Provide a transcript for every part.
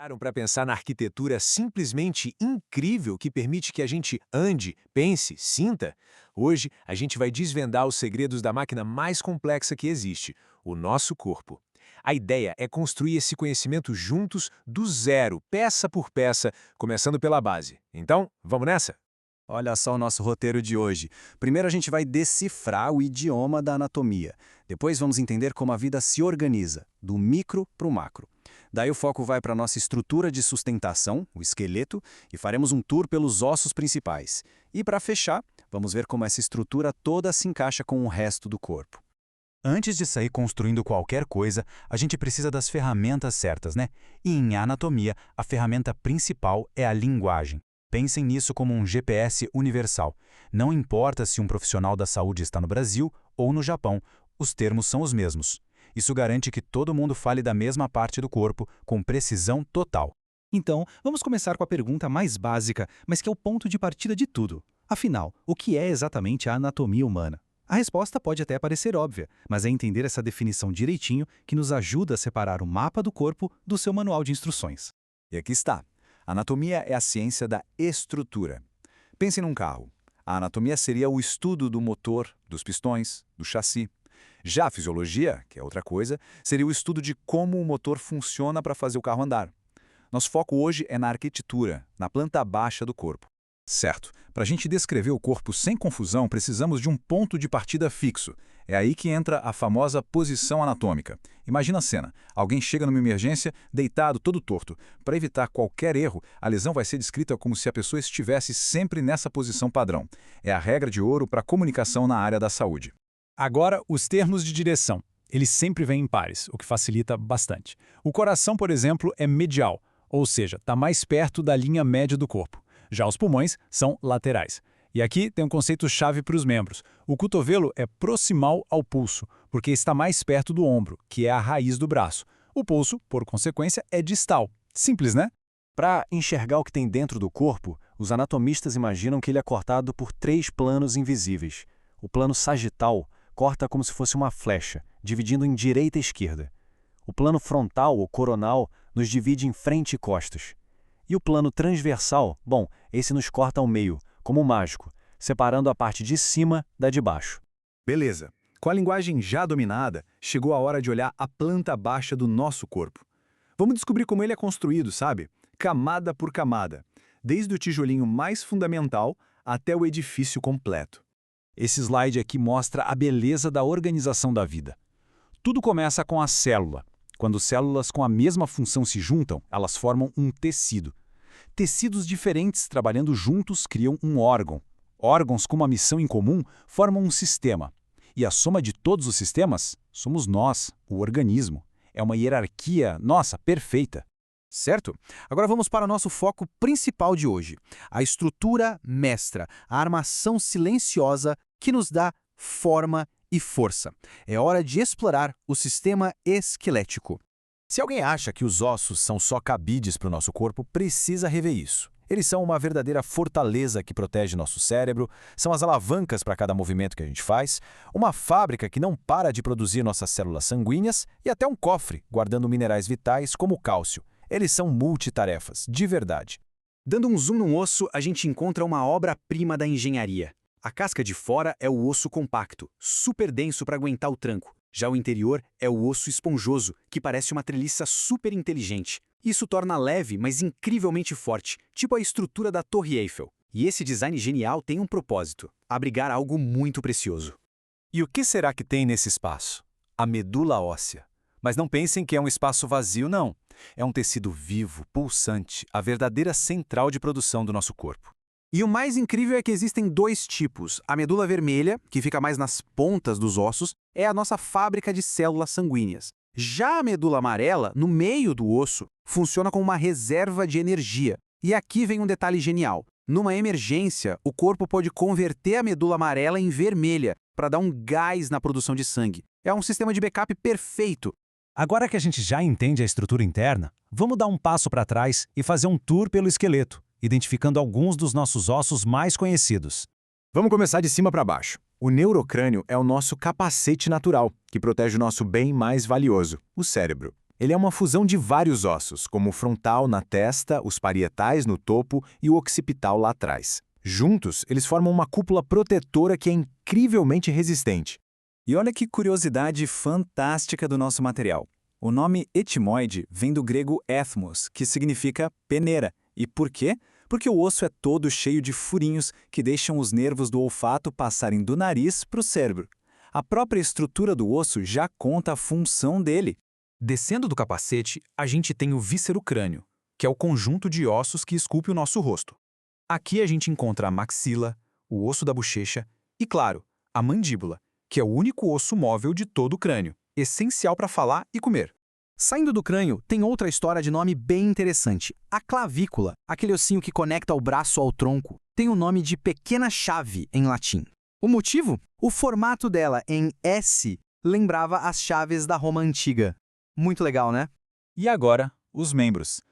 Pararam para pensar na arquitetura simplesmente incrível que permite que a gente ande, pense, sinta? Hoje, a gente vai desvendar os segredos da máquina mais complexa que existe, o nosso corpo. A ideia é construir esse conhecimento juntos, do zero, peça por peça, começando pela base. Então, vamos nessa? Olha só o nosso roteiro de hoje. Primeiro a gente vai decifrar o idioma da anatomia. Depois vamos entender como a vida se organiza, do micro para o macro. Daí o foco vai para a nossa estrutura de sustentação, o esqueleto, e faremos um tour pelos ossos principais. E para fechar, vamos ver como essa estrutura toda se encaixa com o resto do corpo. Antes de sair construindo qualquer coisa, a gente precisa das ferramentas certas, né? E em anatomia, a ferramenta principal é a linguagem. Pensem nisso como um GPS universal. Não importa se um profissional da saúde está no Brasil ou no Japão, os termos são os mesmos. Isso garante que todo mundo fale da mesma parte do corpo, com precisão total. Então, vamos começar com a pergunta mais básica, mas que é o ponto de partida de tudo. Afinal, o que é exatamente a anatomia humana? A resposta pode até parecer óbvia, mas é entender essa definição direitinho que nos ajuda a separar o mapa do corpo do seu manual de instruções. E aqui está. A anatomia é a ciência da estrutura. Pense num carro. A anatomia seria o estudo do motor, dos pistões, do chassi. Já a fisiologia, que é outra coisa, seria o estudo de como o motor funciona para fazer o carro andar. Nosso foco hoje é na arquitetura, na planta baixa do corpo. Certo. Para a gente descrever o corpo sem confusão, precisamos de um ponto de partida fixo. É aí que entra a famosa posição anatômica. Imagina a cena. Alguém chega numa emergência, deitado, todo torto. Para evitar qualquer erro, a lesão vai ser descrita como se a pessoa estivesse sempre nessa posição padrão. É a regra de ouro para a comunicação na área da saúde. Agora, os termos de direção. Eles sempre vêm em pares, o que facilita bastante. O coração, por exemplo, é medial, ou seja, está mais perto da linha média do corpo. Já os pulmões são laterais. E aqui tem um conceito-chave para os membros. O cotovelo é proximal ao pulso, porque está mais perto do ombro, que é a raiz do braço. O pulso, por consequência, é distal. Simples, né? Para enxergar o que tem dentro do corpo, os anatomistas imaginam que ele é cortado por 3 planos invisíveis. O plano sagital corta como se fosse uma flecha, dividindo em direita e esquerda. O plano frontal ou coronal nos divide em frente e costas. E o plano transversal, bom, esse nos corta ao meio, como um mágico, separando a parte de cima da de baixo. Beleza. Com a linguagem já dominada, chegou a hora de olhar a planta baixa do nosso corpo. Vamos descobrir como ele é construído, sabe? Camada por camada, desde o tijolinho mais fundamental até o edifício completo. Esse slide aqui mostra a beleza da organização da vida. Tudo começa com a célula. Quando células com a mesma função se juntam, elas formam um tecido. Tecidos diferentes trabalhando juntos criam um órgão. Órgãos com uma missão em comum formam um sistema. E a soma de todos os sistemas somos nós, o organismo. É uma hierarquia, nossa, perfeita. Certo? Agora vamos para o nosso foco principal de hoje. A estrutura mestra, a armação silenciosa que nos dá forma e força. É hora de explorar o sistema esquelético. Se alguém acha que os ossos são só cabides para o nosso corpo, precisa rever isso. Eles são uma verdadeira fortaleza que protege nosso cérebro, são as alavancas para cada movimento que a gente faz, uma fábrica que não para de produzir nossas células sanguíneas e até um cofre guardando minerais vitais como o cálcio. Eles são multitarefas, de verdade. Dando um zoom no osso, a gente encontra uma obra-prima da engenharia. A casca de fora é o osso compacto, super denso para aguentar o tranco. Já o interior é o osso esponjoso, que parece uma treliça super inteligente. Isso torna leve, mas incrivelmente forte, tipo a estrutura da Torre Eiffel. E esse design genial tem um propósito: abrigar algo muito precioso. E o que será que tem nesse espaço? A medula óssea. Mas não pensem que é um espaço vazio, não. É um tecido vivo, pulsante, a verdadeira central de produção do nosso corpo. E o mais incrível é que existem 2 tipos. A medula vermelha, que fica mais nas pontas dos ossos, é a nossa fábrica de células sanguíneas. Já a medula amarela, no meio do osso, funciona como uma reserva de energia. E aqui vem um detalhe genial. Numa emergência, o corpo pode converter a medula amarela em vermelha para dar um gás na produção de sangue. É um sistema de backup perfeito. Agora que a gente já entende a estrutura interna, vamos dar um passo para trás e fazer um tour pelo esqueleto, identificando alguns dos nossos ossos mais conhecidos. Vamos começar de cima para baixo. O neurocrânio é o nosso capacete natural, que protege o nosso bem mais valioso, o cérebro. Ele é uma fusão de vários ossos, como o frontal na testa, os parietais no topo e o occipital lá atrás. Juntos, eles formam uma cúpula protetora que é incrivelmente resistente. E olha que curiosidade fantástica do nosso material. O nome etimoide vem do grego ethmos, que significa peneira. E por quê? Porque o osso é todo cheio de furinhos que deixam os nervos do olfato passarem do nariz para o cérebro. A própria estrutura do osso já conta a função dele. Descendo do capacete, a gente tem o víscero-crânio, que é o conjunto de ossos que esculpe o nosso rosto. Aqui a gente encontra a maxila, o osso da bochecha e, claro, a mandíbula, que é o único osso móvel de todo o crânio, essencial para falar e comer. Saindo do crânio, tem outra história de nome bem interessante. A clavícula, aquele ossinho que conecta o braço ao tronco, tem o nome de pequena chave em latim. O motivo? O formato dela em S lembrava as chaves da Roma antiga. Muito legal, né? E agora, os membros.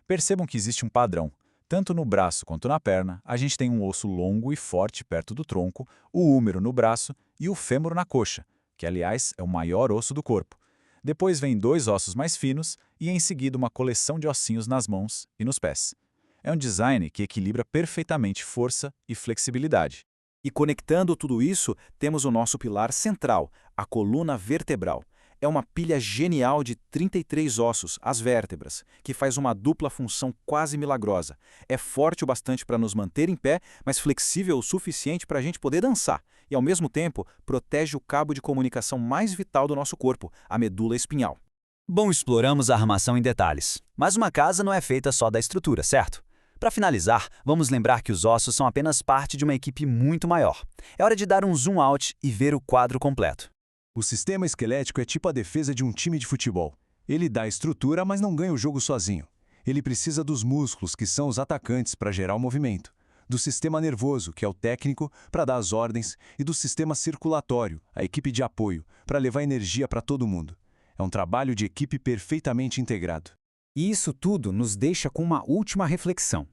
Percebam que existe um padrão. Tanto no braço quanto na perna, a gente tem um osso longo e forte perto do tronco, o húmero no braço e o fêmur na coxa, que, aliás, é o maior osso do corpo. Depois vem 2 ossos mais finos e, em seguida, uma coleção de ossinhos nas mãos e nos pés. É um design que equilibra perfeitamente força e flexibilidade. E conectando tudo isso, temos o nosso pilar central, a coluna vertebral. É uma pilha genial de 33 ossos, as vértebras, que faz uma dupla função quase milagrosa. É forte o bastante para nos manter em pé, mas flexível o suficiente para a gente poder dançar. E, ao mesmo tempo, protege o cabo de comunicação mais vital do nosso corpo, a medula espinhal. Bom, exploramos a armação em detalhes. Mas uma casa não é feita só da estrutura, certo? Para finalizar, vamos lembrar que os ossos são apenas parte de uma equipe muito maior. É hora de dar um zoom out e ver o quadro completo. O sistema esquelético é tipo a defesa de um time de futebol. Ele dá estrutura, mas não ganha o jogo sozinho. Ele precisa dos músculos, que são os atacantes, para gerar o movimento, do sistema nervoso, que é o técnico, para dar as ordens, e do sistema circulatório, a equipe de apoio, para levar energia para todo mundo. É um trabalho de equipe perfeitamente integrado. E isso tudo nos deixa com uma última reflexão.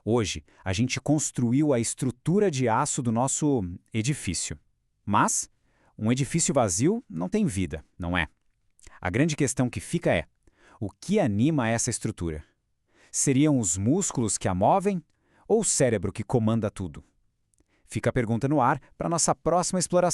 Hoje, a gente construiu a estrutura de aço do nosso edifício. Mas um edifício vazio não tem vida, não é? A grande questão que fica é: o que anima essa estrutura? Seriam os músculos que a movem ou o cérebro que comanda tudo? Fica a pergunta no ar para nossa próxima exploração.